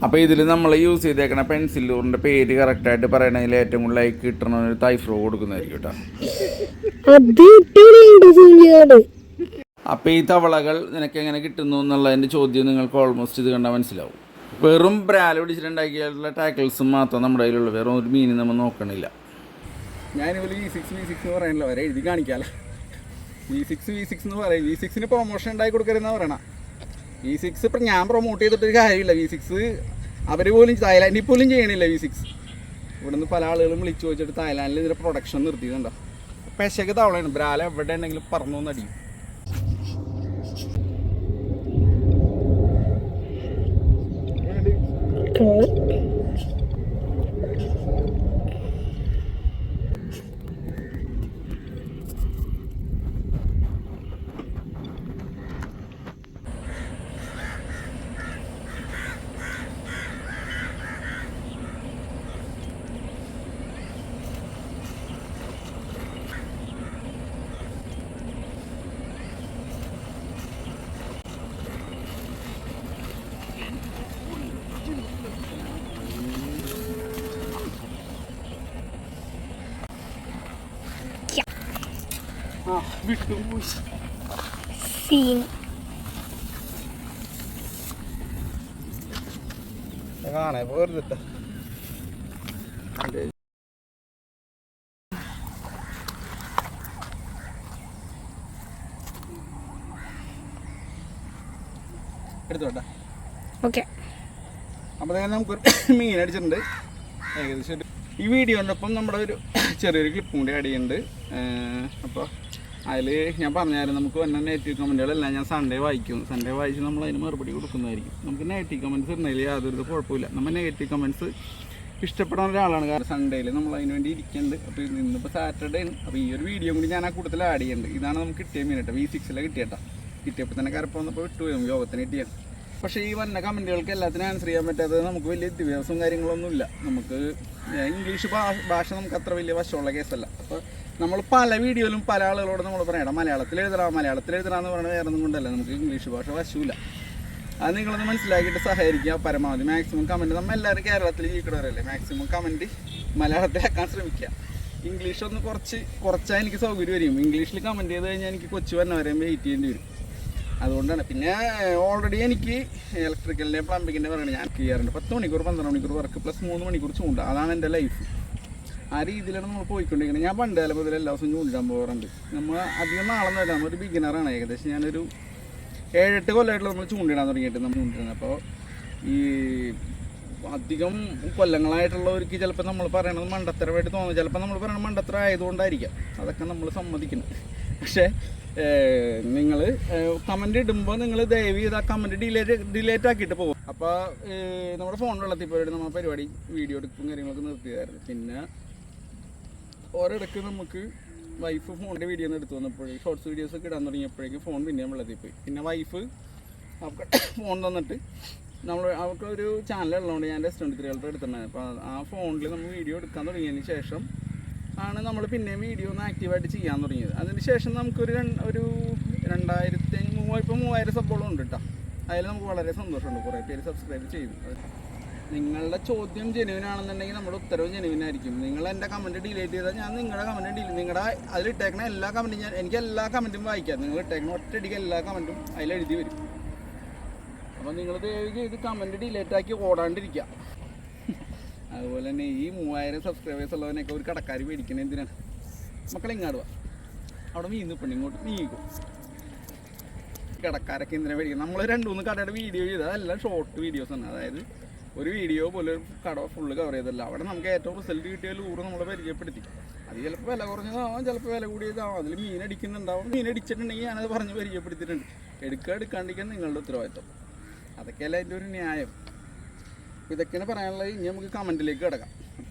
അപ്പോൾ ഇതിൽ നമ്മൾ യൂസ് ചെയ്തേക്കണ പെൻസിലൂറിൻ്റെ പേര് കറക്റ്റായിട്ട് പറയണതിൽ ഏറ്റവും കൂടുതൽ ലൈക്ക് കിട്ടണ ഒരു തൈഫ്രോ കൊടുക്കുന്നതായിരിക്കും കേട്ടോ. അപ്പോൾ ഈ തവളകൾ നിനക്ക് എങ്ങനെ കിട്ടുന്നു എന്നുള്ളതിൻ്റെ ചോദ്യം നിങ്ങൾക്ക് ഓൾമോസ്റ്റ് ഇത് കണ്ടാൽ മനസ്സിലാവും. വെറും ബ്രാല പിടിച്ചിട്ടുണ്ടാക്കിയിട്ടുള്ള ടാക്കിൾസും മാത്രം നമ്മുടെ കയ്യിലുള്ള, വേറെ ഒരു മീനും നമ്മൾ നോക്കണില്ല. ഞാനിതുപോലെ V6 എന്ന് പറയാനല്ലോ വരെ എഴുതി കാണിക്കാമല്ലോ. V6 എന്ന് പറയും. V6 പ്രൊമോഷൻ ഉണ്ടാക്കി കൊടുക്കരുതെന്നാണ് പറയണം. V6 ഇപ്പം ഞാൻ പ്രൊമോട്ട് ചെയ്തിട്ടൊരു കാര്യമില്ല. V6 അവർ പോലും തായ്ലാൻഡിൽ പോലും ചെയ്യണില്ല. V6 ഇവിടെ നിന്ന് പല ആളുകളും വിളിച്ചു ചോദിച്ചിട്ട് തായ്ലാൻഡിൽ ഇതിൻ്റെ പ്രൊഡക്ഷൻ നിർത്തിയിട്ടുണ്ടോ. പെശക്ക് തവളയാണ്. ബ്രാല എവിടെ ഉണ്ടെങ്കിലും പറന്നു അടിയും. കാണേ പോരുന്നിട്ട എടുത്തോട്ടെ. ഓക്കെ, അപ്പോൾ നമുക്കൊരു മീൻ അടിച്ചിട്ടുണ്ട്. ഏകദേശം ഈ വീഡിയോൻ്റെ ഒപ്പം നമ്മുടെ ഒരു ചെറിയൊരു ക്ലിപ്പും കൂടി ആഡ് ചെയ്യുന്നുണ്ട്. അപ്പോൾ അതിൽ ഞാൻ പറഞ്ഞാലും നമുക്ക് വന്ന നെഗറ്റീവ് കമൻറ്റുകളെല്ലാം ഞാൻ സൺഡേ വായിക്കും. സൺഡേ വായിച്ച് നമ്മൾ അതിന് മറുപടി കൊടുക്കുന്നതായിരിക്കും. നമുക്ക് നെഗറ്റീവ് കമൻറ്റ്സ് ഇടുന്നതിൽ യാതൊരു കുഴപ്പമില്ല. നമ്മൾ നെഗറ്റീവ് കമൻറ്റ്സ് ഇഷ്ടപ്പെടുന്ന ഒരാളാണ്. കാരണം സൺഡേയിൽ നമ്മൾ അതിന് വേണ്ടി ഇരിക്കുന്നുണ്ട്. അപ്പോൾ ഇന്നിപ്പോൾ സാറ്റർഡേ ആണ്. അപ്പോൾ ഈ ഒരു വീഡിയോ കൂടി ഞാൻ ആ കൂട്ടത്തിൽ ആഡ് ചെയ്യുന്നുണ്ട്. ഇതാണ് നമുക്ക് കിട്ടിയ മീൻ കേട്ടോ. V6 കിട്ടിയട്ടോ. കിട്ടിയപ്പോൾ തന്നെ കരപ്പ് വന്നപ്പോൾ വിട്ടുപോയി. നമുക്ക് യോഗത്തിന് കിട്ടിയാണ്. പക്ഷേ ഈ വന്ന കമൻറ്റുകൾക്ക് എല്ലാത്തിനും ആൻസർ ചെയ്യാൻ പറ്റാത്തത് നമുക്ക് വലിയ വിദ്യാഭ്യാസവും കാര്യങ്ങളൊന്നുമില്ല. നമുക്ക് ഇംഗ്ലീഷ് ഭാഷ നമുക്ക് അത്ര വലിയ വശമുള്ള കേസല്ല. അപ്പോൾ നമ്മൾ പല വീഡിയോയിലും പല ആളുകളോട് നമ്മൾ പറയണം മലയാളത്തിൽ എഴുതണമെന്ന് പറയുന്നത് വേറെ ഒന്നും കൊണ്ടല്ല. നമുക്ക് ഇംഗ്ലീഷ് ഭാഷ വശമില്ല. അത് നിങ്ങളൊന്ന് മനസ്സിലാക്കിയിട്ട് സഹകരിക്കുക. പരമാവധി മാക്സിമം കമൻറ്റ്, നമ്മൾ എല്ലാവരും കേരളത്തിൽ ജീവിക്കണവരല്ലേ, മാക്സിമം കമൻറ്റ് മലയാളത്തിലാക്കാൻ ശ്രമിക്കുക. ഇംഗ്ലീഷൊന്ന് കുറച്ചാൽ എനിക്ക് സൗകര്യം വരും. ഇംഗ്ലീഷിൽ കമൻറ്റ് ചെയ്ത് കഴിഞ്ഞാൽ എനിക്ക് കൊച്ചു വന്നവരെയും വെയിറ്റ് ചെയ്യേണ്ടി വരും. അതുകൊണ്ടാണ്. പിന്നെ ഓൾറെഡി എനിക്ക് ഇലക്ട്രിക്കലിൻ്റെ പ്ലംബിങ്ങിൻ്റെ പറയുന്നത് ഞാൻ ചെയ്യാറുണ്ട്. 10 മണിക്കൂർ 12 മണിക്കൂർ വർക്ക് പ്ലസ് 3 മണിക്കൂർ ചൂണ്ട. അതാണ് എൻ്റെ ലൈഫ്. ആ രീതിയിലാണ് നമ്മൾ പോയിക്കൊണ്ടിരിക്കുന്നത്. ഞാൻ പണ്ട് കാലം മുതൽ എല്ലാ ദിവസവും ചൂണ്ടിടാൻ പോകാറുണ്ട്. നമ്മൾ അധികം നാളെന്ന് വരാം. നമ്മളൊരു ബിഗിനറാണ്. ഏകദേശം ഞാനൊരു 7-8 കൊല്ലമായിട്ടുള്ള നമ്മൾ ചൂണ്ടിടാൻ തുടങ്ങിയിട്ട് നമ്മൾ ചൂണ്ടിടുന്നത്. അപ്പോൾ ഈ അധികം കൊല്ലങ്ങളായിട്ടുള്ളവർക്ക് ചിലപ്പോൾ നമ്മൾ പറയണത് മണ്ടത്തരമായിട്ട് തോന്നും. ചിലപ്പോൾ നമ്മൾ പറയണത് മണ്ടത്തരം ആയതുകൊണ്ടായിരിക്കാം. അതൊക്കെ നമ്മൾ സമ്മതിക്കണം. പക്ഷേ നിങ്ങൾ കമൻ്റ് ഇടുമ്പോൾ നിങ്ങൾ ദയവ് ചെയ്ത് ആ കമൻറ്റ് ഡിലേറ്റ് ആക്കിയിട്ട് പോകും. അപ്പോൾ നമ്മുടെ ഫോൺ വെള്ളത്തിൽ പോയിട്ട് നമ്മൾ പരിപാടി വീഡിയോ എടുക്കും കാര്യങ്ങളൊക്കെ നിർത്തിയതായിരുന്നു. പിന്നെ ഓരോടക്ക് നമുക്ക് വൈഫ് ഫോണിൻ്റെ വീഡിയോ ഒന്ന് എടുത്തു വന്നപ്പോഴേക്കും ഷോർട്സ് വീഡിയോസൊക്കെ ഇടാൻ തുടങ്ങിയപ്പോഴേക്കും ഫോൺ പിന്നെയും വെള്ളത്തിൽ പോയി. പിന്നെ വൈഫ് അവർക്ക് ഫോൺ തന്നിട്ട് അവർക്കൊരു ചാനലുള്ളതുകൊണ്ട് ഞാൻ റെസ്റ്റോറൻറ്റ് എടുത്തിട്ടുണ്ടായിരുന്നു. അപ്പോൾ ആ ഫോണിൽ നമ്മൾ വീഡിയോ എടുക്കാൻ തുടങ്ങിയതിന് ശേഷം ആണ് നമ്മൾ പിന്നെയും വീഡിയോ ഒന്ന് ആക്റ്റീവായിട്ട് ചെയ്യാൻ തുടങ്ങിയത്. അതിന് ശേഷം നമുക്കൊരു 3000 സബ്ബോളം ഉണ്ട് കേട്ടോ. അതിൽ നമുക്ക് വളരെ സന്തോഷമുണ്ട്. കുറേ പേര് സബ്സ്ക്രൈബ് ചെയ്തു. നിങ്ങളുടെ ചോദ്യം ജെനുവിൻ ആണെന്നുണ്ടെങ്കിൽ നമ്മുടെ ഉത്തരവ് ജെനുവിൻ ആയിരിക്കും. നിങ്ങൾ എൻ്റെ കമൻറ്റ് ഡിലീറ്റ് ചെയ്താൽ ഞാൻ നിങ്ങളുടെ കമൻറ്റ് നിങ്ങളുടെ അതിലിട്ടേക്കണ എല്ലാ കമൻറ്റും എനിക്ക് എല്ലാ കമൻറ്റും വായിക്കാം. നിങ്ങൾ ഇട്ടേക്കണ ഒറ്റയടിക്ക് എല്ലാ കമൻറ്റും അതിലെഴുതി വരും. അപ്പോൾ നിങ്ങൾ ദയവ് ചെയ്ത് കമൻറ്റ് ഡിലേറ്റ് ആക്കി ഓടാണ്ടിരിക്കുക. അതുപോലെ തന്നെ ഈ 3000 സബ്സ്ക്രൈബേഴ്സ് ഉള്ളവനൊക്കെ ഒരു കടക്കാർ മേടിക്കണേ എന്തിനാണ്? മക്കളെ ഇങ്ങാടുക, അവിടെ മീന്നിപ്പണ്ട് ഇങ്ങോട്ട് നീക്കും. കടക്കാരൊക്കെ എന്തിനാണ് മേടിക്കുന്നത്? നമ്മൾ 2-3 കടയുടെ വീഡിയോ ചെയ്താൽ അതെല്ലാം ഷോർട്ട് വീഡിയോസാണ്. അതായത് ഒരു വീഡിയോ പോലെ ഒരു കട ഫുള്ള് കവർ ചെയ്തല്ല. അവിടെ നമുക്ക് ഏറ്റവും റിസൾട്ട് കിട്ടിയ ലൂറ് നമ്മളെ പരിചയപ്പെടുത്തി. അത് ചിലപ്പോൾ വില കുറഞ്ഞതാവാം, ചിലപ്പോൾ വില കൂടിയതാവാം. അതിൽ മീനടിക്കുന്നുണ്ടാവും. മീനടിച്ചിട്ടുണ്ടെങ്കിൽ ഞാനത് പറഞ്ഞ് പരിചയപ്പെടുത്തിയിട്ടുണ്ട്. എടുക്കാണ്ടിരിക്കാൻ നിങ്ങളുടെ ഉത്തരവാദിത്വം. അതൊക്കെയല്ല അതിൻ്റെ ഒരു ന്യായം. ഇതൊക്കെയാണ് പറയാനുള്ളത്. ഇനി നമുക്ക് കമൻറ്റിലേക്ക് കിടക്കാം.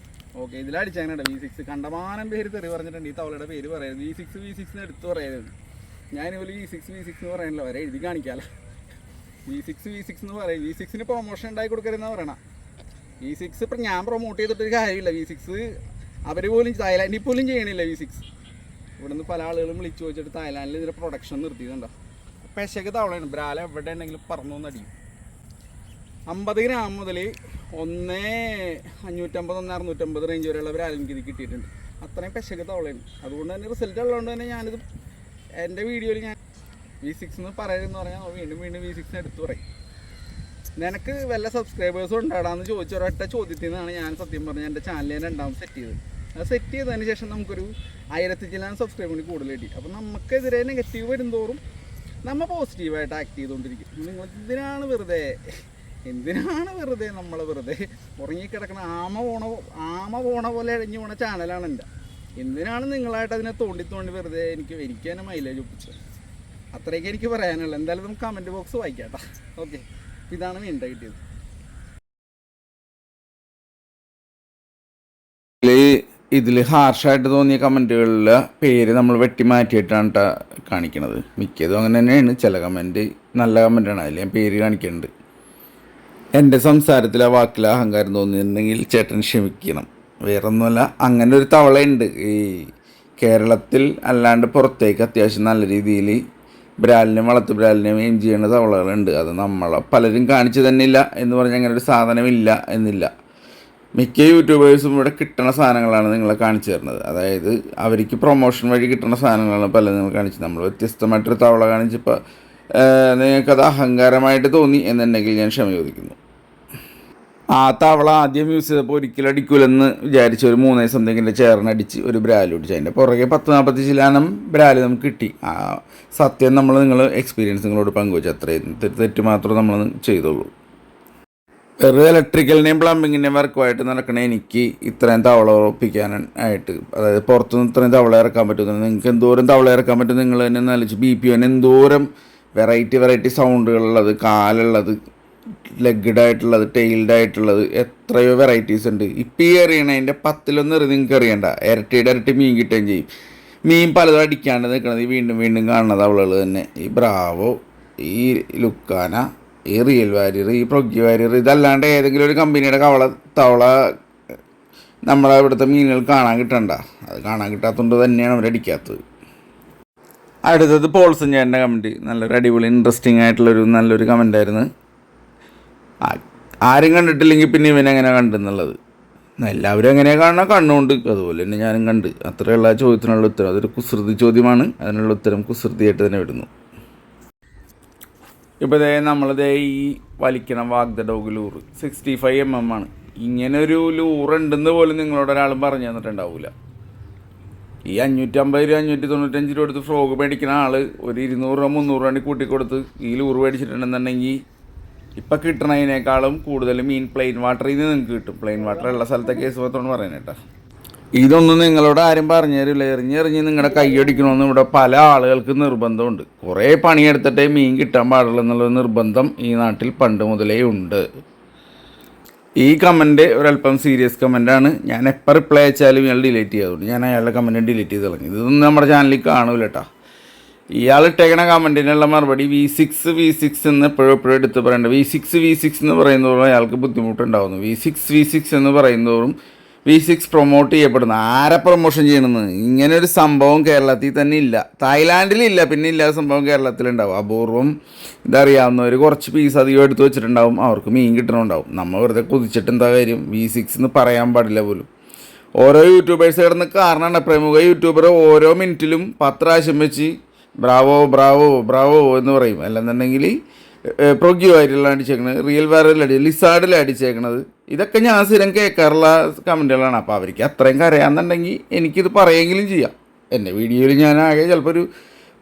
ഓക്കെ, ഇതിലടിച്ചങ്ങനെ V6 കണ്ടമാനം പേര് തെറി പറഞ്ഞിട്ടുണ്ട്. ഈ തവളയുടെ പേര് പറയരുത്. V6 എടുത്ത് പറയരുത്. ഞാനിതുപോലെ V6 എന്ന് പറയാനല്ലോ വരെ എഴുതി കാണിക്കാമല്ലോ. V6 എന്ന് പറയും. V6 പ്രൊമോഷൻ ഉണ്ടാക്കി കൊടുക്കരുതെന്നാണ് പറയണം. V6 ഇപ്പം ഞാൻ പ്രൊമോട്ട് ചെയ്തിട്ടൊരു കാര്യമില്ല. V6 അവർ പോലും തായ്ലാൻഡിൽ പോലും ചെയ്യണില്ല. V6 ഇവിടെ നിന്ന് പല ആളുകളും വിളിച്ചു ചോദിച്ചിട്ട് തായ്ലാൻഡിൽ ഇതിൻ്റെ പ്രൊഡക്ഷൻ നിർത്തിയിട്ടുണ്ടോ. പെശക്ക് തവളയാണ്. ബ്രാല എവിടെ ഉണ്ടെങ്കിലും പറന്നു അടിയും. 50 ഗ്രാം മുതൽ 1,550 1,650 റേഞ്ച് വരെയുള്ള ബ്രാൽ എനിക്കിത് കിട്ടിയിട്ടുണ്ട്. അത്രയും പെശക തവളയാണ്. അതുകൊണ്ട് തന്നെ റിസൾട്ട് ഉള്ളതുകൊണ്ട് തന്നെ ഞാനിത് എൻ്റെ വീഡിയോയിൽ ഞാൻ V6 എന്ന് പറയുമെന്ന് പറഞ്ഞാൽ വീണ്ടും V6 എടുത്ത് പറയും. നിനക്ക് വല്ല സബ്സ്ക്രൈബേഴ്സും ഉണ്ടാടാന്ന് ചോദിച്ച ഒരൊറ്റ ചോദ്യത്തിൽ നിന്നാണ് ഞാൻ സത്യം പറഞ്ഞാൽ എൻ്റെ ചാനൽ ഞാൻ രണ്ടാമത് സെറ്റ് ചെയ്തത്. അത് സെറ്റ് ചെയ്തതിന് ശേഷം നമുക്കൊരു 1000 ചില്ലാൻ സബ്സ്ക്രൈബറിന് കൂടുതൽ കിട്ടി. അപ്പോൾ നമുക്കെതിരെ നെഗറ്റീവ് വരുന്തോറും നമ്മൾ പോസിറ്റീവായിട്ട് ആക്ട് ചെയ്തുകൊണ്ടിരിക്കും. നിങ്ങൾ എന്തിനാണ് വെറുതെ നമ്മളെ ഉറങ്ങിക്കിടക്കണ ആമ പോണ പോലെ എഴഞ്ഞു പോണ ചാനലാണ് എൻ്റെ. എന്തിനാണ് നിങ്ങളായിട്ട് അതിനെ തോണ്ടി വെറുതെ എനിക്ക് തന്നെ മൈലേജ് ഒപ്പിച്ചത്. അത്രയൊക്കെ എനിക്ക് പറയാനുള്ളൂ. എന്തായാലും നമുക്ക് കമൻറ്റ് ബോക്സ് വായിക്കാം കേട്ടോ. ഓക്കെ, ഇതാണ് വീണ്ടും കിട്ടിയത്. ഇതിൽ ഹാർഷായിട്ട് തോന്നിയ കമൻറ്റുകളിൽ പേര് നമ്മൾ വെട്ടി മാറ്റിയിട്ടാണ് കാണിക്കണത്. മിക്കതും അങ്ങനെ തന്നെയാണ്. ചില കമൻറ്റ് നല്ല കമൻറ്റാണ്, അതിൽ ഞാൻ പേര് കാണിക്കുന്നുണ്ട്. എൻ്റെ സംസാരത്തിൽ ആ വാക്കിൽ അഹങ്കാരം തോന്നിയിട്ടുണ്ടെങ്കിൽ ചേട്ടൻ ക്ഷമിക്കണം. വേറൊന്നുമല്ല, അങ്ങനെ ഒരു തവളയുണ്ട് ഈ കേരളത്തിൽ. അല്ലാണ്ട് പുറത്തേക്ക് അത്യാവശ്യം നല്ല രീതിയിൽ ബ്രാലിനെയും വളർത്തു ബ്രാലിനെയും എയിം ചെയ്യുന്ന തവളകളുണ്ട്. അത് നമ്മളെ പലരും കാണിച്ചു തന്നില്ല എന്ന് പറഞ്ഞാൽ അങ്ങനെ ഒരു സാധനമില്ല എന്നില്ല. മിക്ക യൂട്യൂബേഴ്സും ഇവിടെ കിട്ടുന്ന സാധനങ്ങളാണ് നിങ്ങളെ കാണിച്ചു തരുന്നത്. അതായത് അവർക്ക് പ്രൊമോഷൻ വഴി കിട്ടുന്ന സാധനങ്ങളാണ് പലരും നിങ്ങൾ കാണിച്ചത്. നമ്മൾ വ്യത്യസ്തമായിട്ടൊരു തവള കാണിച്ചപ്പോൾ നിങ്ങൾക്കത് അഹങ്കാരമായിട്ട് തോന്നി എന്നുണ്ടെങ്കിൽ ഞാൻ ക്ഷമ ചോദിക്കുന്നു. ആ തവള ആദ്യം യൂസ് ചെയ്തപ്പോൾ ഒരിക്കലും അടിക്കൂലെന്ന് വിചാരിച്ച് ഒരു 3 സംതിങ്ങിൻ്റെ ചേർന്നടിച്ച് ഒരു ബ്രാല് പിടിച്ചു. അതിൻ്റെ പുറകെ 10-40 ചില്ലാനം ബ്രാല് നമുക്ക് കിട്ടി. ആ സത്യം നിങ്ങൾ എക്സ്പീരിയൻസ് നിങ്ങളോട് പങ്കുവച്ചു. അത്രയും തെറ്റ് മാത്രമേ നമ്മൾ ചെയ്തുള്ളൂ. വെറുതെ ഇലക്ട്രിക്കലിനെയും പ്ലംബിങ്ങിൻ്റെയും വർക്കുമായിട്ട് നടക്കണ എനിക്ക് ഇത്രയും തവള ഉറപ്പിക്കാനായിട്ട്, അതായത് പുറത്തുനിന്ന് ഇത്രയും തവള ഇറക്കാൻ പറ്റുന്നത്, നിങ്ങൾക്ക് എന്തോരം തവള ഇറക്കാൻ പറ്റും നിങ്ങൾ തന്നെ ആലോചിച്ച്. BPO എന്തോരം വെറൈറ്റി സൗണ്ടുകളുള്ളത്, കാലുള്ളത്, ലെഗ്ഡ് ആയിട്ടുള്ളത്, ടെയിൽഡ് ആയിട്ടുള്ളത്, എത്രയോ വെറൈറ്റീസ് ഉണ്ട്. ഇപ്പം ഈ എറിയണതിൻ്റെ 10 എറി നിങ്ങൾക്ക് അറിയണ്ട. ഇരട്ടി മീൻ കിട്ടുകയും ചെയ്യും. മീൻ പലതും അടിക്കാണ്ട് നിൽക്കണത് ഈ വീണ്ടും കാണുന്നത് അവളുകൾ തന്നെ. ഈ ബ്രാവോ, ഈ ലുക്കാന, ഈ റിയൽ വാരിയർ, ഈ പ്രൊഗ്ഗി വാരിയർ, ഇതല്ലാണ്ട് ഏതെങ്കിലും ഒരു കമ്പനിയുടെ തവള നമ്മളെ ഇവിടുത്തെ മീനുകൾ കാണാൻ കിട്ടണ്ട. അത് കാണാൻ കിട്ടാത്തതുകൊണ്ട് തന്നെയാണ് അവരടിക്കാത്തത്. അടുത്തത് പോൾസൺ ചേട്ടൻ്റെ കമൻറ്റ്. നല്ലൊരു അടിപൊളി ഇൻട്രസ്റ്റിംഗ് ആയിട്ടുള്ളൊരു നല്ലൊരു കമൻറ്റായിരുന്നു. ആരും കണ്ടിട്ടില്ലെങ്കിൽ പിന്നെ ഇവനെങ്ങനെ കണ്ടെന്നുള്ളത് എല്ലാവരും എങ്ങനെയാണ് കാണുന്ന കണ്ണുകൊണ്ട്, അതുപോലെ തന്നെ ഞാനും കണ്ട്. അത്രയുള്ള ചോദ്യത്തിനുള്ള ഉത്തരം അതൊരു കുസൃതി ചോദ്യമാണ്. അതിനുള്ള ഉത്തരം കുസൃതിയായിട്ട് തന്നെ വിടുന്നു. ഇപ്പോൾ നമ്മളിതേ ഈ വലിക്കണം വാഗ്ദ ഡോഗ് ലൂറ് 65 mm ആണ്. ഇങ്ങനൊരു ലൂറുണ്ടെന്ന് പോലും നിങ്ങളോട് ഒരാളും പറഞ്ഞു തന്നിട്ടുണ്ടാവില്ല. ഈ 550 രൂപ 595 രൂപ എടുത്ത് ഫ്രോഗ് മേടിക്കുന്ന ആൾ ഒരു 200 രൂപ 300 രൂപ കൂട്ടിക്കൊടുത്ത് ഈ ലൂറ് മേടിച്ചിട്ടുണ്ടെന്നുണ്ടെങ്കിൽ ഇപ്പം കിട്ടണതിനേക്കാളും കൂടുതൽ മീൻ പ്ലെയിൻ വാട്ടറിൽ നിന്ന് നിങ്ങൾക്ക് കിട്ടും. പ്ലെയിൻ വാട്ടർ ഉള്ള സ്ഥലത്തെ കേസ് മാത്രമാണ് പറയുന്നത് കേട്ടോ. ഇതൊന്നും നിങ്ങളോട് ആരും പറഞ്ഞു തരില്ല. എറിഞ്ഞ് നിങ്ങളുടെ കൈയടിക്കണമെന്ന് ഇവിടെ പല ആളുകൾക്ക് നിർബന്ധമുണ്ട്. കുറേ പണിയെടുത്തിട്ടേ മീൻ കിട്ടാൻ പാടുള്ളൂ എന്നുള്ളൊരു നിർബന്ധം ഈ നാട്ടിൽ പണ്ട് മുതലേ ഉണ്ട്. ഈ കമൻറ്റ് ഒരല്പം സീരിയസ് കമൻറ്റാണ്. ഞാൻ എപ്പോൾ റിപ്ലൈ അയച്ചാലും ഇയാൾ ഡിലീറ്റ് ചെയ്യാതുകൊണ്ട് ഞാൻ അയാളുടെ കമൻറ്റ് ഡിലീറ്റ് ചെയ്ത് കളഞ്ഞു. ഇതൊന്നും നമ്മുടെ ചാനലിൽ കാണൂല കേട്ടോ. ഇയാൾ ഇട്ടേക്കണ കമൻറ്റിനുള്ള മറുപടി V6 എന്ന് എപ്പോഴും എടുത്ത് പറയേണ്ട. V6 എന്ന് പറയുന്നതോറും അയാൾക്ക് ബുദ്ധിമുട്ടുണ്ടാകുന്നു. V6 എന്ന് പറയുന്നതോറും V6 പ്രൊമോട്ട് ചെയ്യപ്പെടുന്നു. ആരെ പ്രൊമോഷൻ ചെയ്യണമെന്ന് ഇങ്ങനെ ഒരു സംഭവം കേരളത്തിൽ തന്നെ ഇല്ല. തായ്ലാൻഡിലില്ല, പിന്നെ ഇല്ലാത്ത സംഭവം കേരളത്തിലുണ്ടാവും. അപൂർവം ഇതറിയാവുന്നവർ കുറച്ച് പീസ് അധികം എടുത്ത് വെച്ചിട്ടുണ്ടാവും, അവർക്ക് മീൻ കിട്ടണമുണ്ടാവും. നമ്മൾ വെറുതെ കുതിച്ചിട്ട് എന്താ കാര്യം? V6 എന്ന് പറയാൻ പാടില്ല പോലും. ഓരോ യൂട്യൂബേഴ്സ് കിടന്ന് കാരണമാണ്. പ്രമുഖ യൂട്യൂബർ ഓരോ മിനിറ്റിലും 10 പ്രാവശ്യം വെച്ച് ബ്രാവോ എന്ന് പറയും. അല്ലെന്നുണ്ടെങ്കിൽ പ്രൊഗ്ഗി വാരിയറിലാണ് അടിച്ചേക്കണത്, റിയൽ വാരിയറിൽ ലിസാർഡിൽ അടിച്ചേക്കണത്. ഇതൊക്കെ ഞാൻ സ്ഥിരം കേൾക്കാറുള്ള കമൻറ്റുകളാണ്. അപ്പോൾ അവർക്ക് അത്രയും കരയാന്നുണ്ടെങ്കിൽ എനിക്കിത് പറയുമെങ്കിലും ചെയ്യാം. എൻ്റെ വീഡിയോയിൽ ഞാൻ ആകെ ചിലപ്പോൾ ഒരു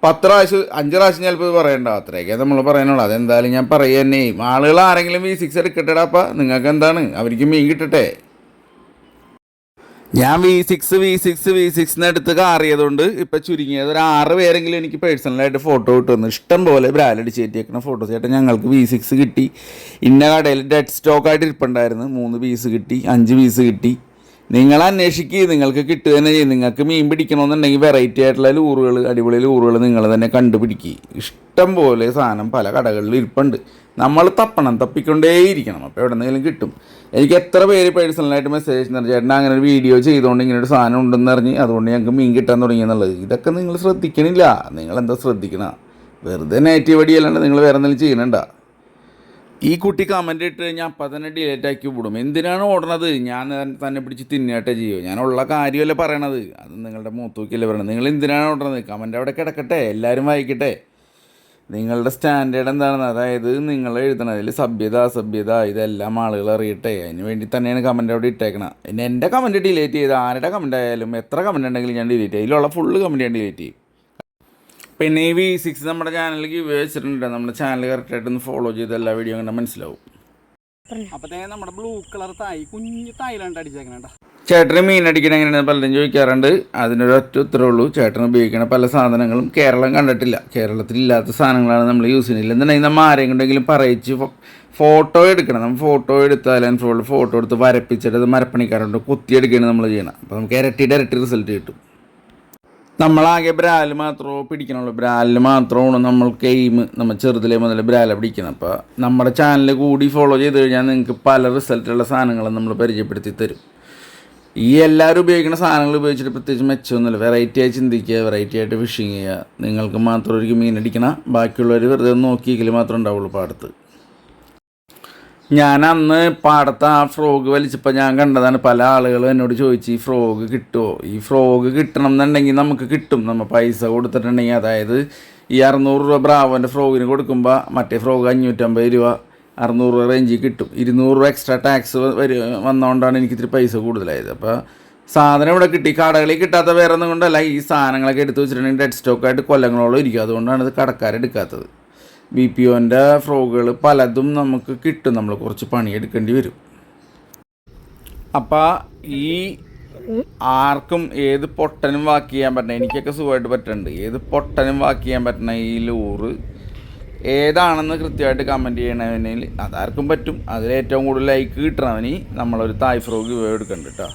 5 പ്രാവശ്യം ചിലപ്പോൾ ഇത് പറയണ്ടാവും. അത്രയൊക്കെ നമ്മൾ പറയാനുള്ളൂ. അതെന്തായാലും ഞാൻ പറയുക തന്നെ ചെയ്യും. ആളുകൾ ആരെങ്കിലും V6 എടുക്കട്ടെടാ. അപ്പം നിങ്ങൾക്ക് എന്താണ്? അവർക്ക് മീൻ കിട്ടട്ടെ. ഞാൻ V6 എടുത്ത് കാറിയതുകൊണ്ട് ഇപ്പം ചുരുങ്ങിയത് ഒരു 6 പേരെങ്കിലും എനിക്ക് പേഴ്സണലായിട്ട് ഫോട്ടോ കിട്ടുന്നു. ഇഷ്ടം പോലെ ബ്രാലടിച്ച് കയറ്റിയേക്കുന്ന ഫോട്ടോസ്. ചേട്ടാ ഞങ്ങൾക്ക് V6 കിട്ടി, ഇന്ന കടയിൽ ഡെഡ് സ്റ്റോക്കായിട്ട് ഇരിപ്പുണ്ടായിരുന്നു, 3 പീസ് കിട്ടി, 5 പീസ് കിട്ടി. നിങ്ങൾ അന്വേഷിക്കുക, നിങ്ങൾക്ക് കിട്ടുക തന്നെ ചെയ്യും. നിങ്ങൾക്ക് മീൻ പിടിക്കണമെന്നുണ്ടെങ്കിൽ വെറൈറ്റി ആയിട്ടുള്ള ലൂറുകൾ, അടിപൊളി ലൂറുകൾ നിങ്ങൾ തന്നെ കണ്ടുപിടിക്കുക. ഇഷ്ടം പോലെ സാധനം പല കടകളിൽ ഇരിപ്പുണ്ട്. നമ്മൾ തപ്പിക്കൊണ്ടേയിരിക്കണം. അപ്പോൾ എവിടെ നിന്നെങ്കിലും കിട്ടും. എനിക്ക് എത്ര പേര് പേഴ്സണലായിട്ട് മെസ്സേജ് ചെയ്യുന്നുണ്ട്, ചേട്ടൻ അങ്ങനെ ഒരു വീഡിയോ ചെയ്തുകൊണ്ട് ഇങ്ങനെ ഒരു സാധനം ഉണ്ടെന്ന് അറിഞ്ഞ് അതുകൊണ്ട് ഞങ്ങൾക്ക് മീൻ കിട്ടാൻ തുടങ്ങിയെന്നുള്ളത്. ഇതൊക്കെ നിങ്ങൾ ശ്രദ്ധിക്കണില്ല. നിങ്ങളെന്താ ശ്രദ്ധിക്കണം? വെറുതെ നെഗറ്റീവ് അടി അല്ലാണ്ട് നിങ്ങൾ വേറെ എന്തെങ്കിലും ചെയ്യണണ്ട. ഈ കുട്ടി കമൻ്റ് ഇട്ട് കഴിഞ്ഞാൽ അപ്പം തന്നെ ഡിലേറ്റ് ആക്കി വിടും. എന്തിനാണ് ഓടണത്? ഞാൻ തന്നെ പിടിച്ച് തിന്നിയാട്ടെ ചെയ്യുമോ? ഞാനുള്ള കാര്യമല്ലേ പറയണത്. അത് നിങ്ങളുടെ മൂത്തൂക്കല്ലേ പറയണത്. നിങ്ങൾ എന്തിനാണ് ഓടണത്? കമൻ്റ് അവിടെ കിടക്കട്ടെ, എല്ലാവരും വായിക്കട്ടെ. നിങ്ങളുടെ സ്റ്റാൻഡേർഡ് എന്താണെന്ന്, അതായത് നിങ്ങൾ എഴുതണതിൽ സഭ്യത അസഭ്യത ഇതെല്ലാം ആളുകൾ അറിയട്ടെ. അതിന് വേണ്ടി തന്നെയാണ് കമൻ്റ് അവിടെ ഇട്ടേക്കണം. പിന്നെ എൻ്റെ കമൻറ്റ് ഡിലേറ്റ് ചെയ്ത് ആരുടെ കമൻ്റ് ആയാലും എത്ര കമൻ്റ് ഉണ്ടെങ്കിലും ഞാൻ ഡിലേറ്റ് ചെയ്യും. ഇതിലുള്ള ഫുള്ള് കമൻറ്റ് ഞാൻ ഡിലേറ്റ് ചെയ്യും. പിന്നെ ഈ V6 നമ്മുടെ ചാനലിലേക്ക് വെച്ചിട്ടുണ്ട്. നമ്മുടെ ചാനൽ കറക്റ്റായിട്ടൊന്ന് ഫോളോ ചെയ്ത് എല്ലാ വീഡിയോ കണ്ടാൽ മനസ്സിലാവും. അപ്പോഴത്തേക്കും നമ്മുടെ ബ്ലൂ കളർ തായ് കുഞ്ഞ് തായിലാണ്ട് അടിച്ചേക്കണേണ്ട. ചേട്ടന് മീൻ അടിക്കണ എങ്ങനെയാണ് പലരും ചോദിക്കാറുണ്ട്. അതിനൊരു ഒറ്റ ഉത്തരവേ ഉള്ളൂ. ചേട്ടൻ ഉപയോഗിക്കുന്ന പല സാധനങ്ങളും കേരളം കണ്ടിട്ടില്ല. കേരളത്തിലില്ലാത്ത സാധനങ്ങളാണ് നമ്മൾ യൂസ് ചെയ്യുന്നില്ല. എന്നുണ്ടെങ്കിൽ നമ്മൾ ആരെയും കൊണ്ടെങ്കിലും പറയിച്ച് ഫോട്ടോ എടുക്കണം. നമ്മൾ ഫോട്ടോ എടുത്താലും ഫോട്ടോ എടുത്ത് വരപ്പിച്ചിട്ട് അത് മരപ്പണിക്കാരുണ്ട് കുത്തിയെടുക്കുകയാണ് നമ്മൾ ചെയ്യണം. അപ്പോൾ നമുക്ക് ഇരട്ടി റിസൾട്ട് കിട്ടും. നമ്മളാകെ ബ്രാല് മാത്രമേ പിടിക്കണുള്ളൂ. ബ്രാലിൽ മാത്രമാണ് നമ്മൾക്ക് എയിം. നമ്മൾ ചെറുതിലേ മുതൽ ബ്രാല പിടിക്കണം. അപ്പോൾ നമ്മുടെ ചാനൽ കൂടി ഫോളോ ചെയ്ത് കഴിഞ്ഞാൽ നിങ്ങൾക്ക് പല റിസൾട്ടുള്ള സാധനങ്ങളും നമ്മൾ പരിചയപ്പെടുത്തി തരും. ഈ എല്ലാവരും ഉപയോഗിക്കുന്ന സാധനങ്ങൾ ഉപയോഗിച്ചിട്ട് പ്രത്യേകിച്ച് മെച്ചമൊന്നുമില്ല. വെറൈറ്റി ആയി ചിന്തിക്കുക, വെറൈറ്റി ആയിട്ട് ഫിഷിങ് ചെയ്യുക. നിങ്ങൾക്ക് മാത്രം ഒരു മീൻ അടിക്കണം, ബാക്കിയുള്ളവർ വെറുതെ നോക്കിയെങ്കിൽ മാത്രമേ ഉണ്ടാവുള്ളൂ പാടത്ത്. ഞാൻ അന്ന് പാടത്ത് ആ ഫ്രോഗ് വലിച്ചപ്പോൾ ഞാൻ കണ്ടതാണ്. പല ആളുകളും എന്നോട് ചോദിച്ചു, ഈ ഫ്രോഗ് കിട്ടുമോ? ഈ ഫ്രോഗ് കിട്ടണം എന്നുണ്ടെങ്കിൽ നമുക്ക് കിട്ടും. നമ്മൾ പൈസ കൊടുത്തിട്ടുണ്ടെങ്കിൽ, അതായത് ഈ 600 രൂപ ബ്രാവോൻ്റെ ഫ്രോഗിന് കൊടുക്കുമ്പോൾ മറ്റേ ഫ്രോഗ് 550 രൂപ 600 രൂപ റേഞ്ചിൽ കിട്ടും. 200 രൂപ എക്സ്ട്രാ ടാക്സ് വന്നതുകൊണ്ടാണ് എനിക്ക് ഇത്തിരി പൈസ കൂടുതലായത്. അപ്പോൾ സാധനം ഇവിടെ കിട്ടി. കടകളിൽ കിട്ടാത്ത വേറെ ഒന്നും കൊണ്ടല്ല, ഈ സാധനങ്ങളൊക്കെ എടുത്ത് വെച്ചിട്ടുണ്ടെങ്കിൽ ഡെഡ് സ്റ്റോക്കായിട്ട് കൊല്ലങ്ങളോളം ഇരിക്കും. അതുകൊണ്ടാണ് ഇത് കടക്കാരെടുക്കാത്തത്. BPOൻ്റെ ഫ്രോഗുകൾ പലതും നമുക്ക് കിട്ടും. നമ്മൾ കുറച്ച് പണിയെടുക്കേണ്ടി വരും. അപ്പോൾ ഈ ആർക്കും ഏത് പൊട്ടനും വാക്ക് ചെയ്യാൻ പറ്റണം. എനിക്കൊക്കെ സുഖമായിട്ട് പറ്റുന്നുണ്ട്. ഏത് പൊട്ടനും വാക്ക് ചെയ്യാൻ പറ്റണ ഈ ലൂറ് ഏതാണെന്ന് കൃത്യമായിട്ട് കമൻറ്റ് ചെയ്യണവനിൽ അതാർക്കും പറ്റും. അതിലേറ്റവും കൂടുതൽ ലൈക്ക് കിട്ടണവന് നമ്മളൊരു തായ് ഫ്രോഗ് എടുക്കണ്ട കേട്ടോ.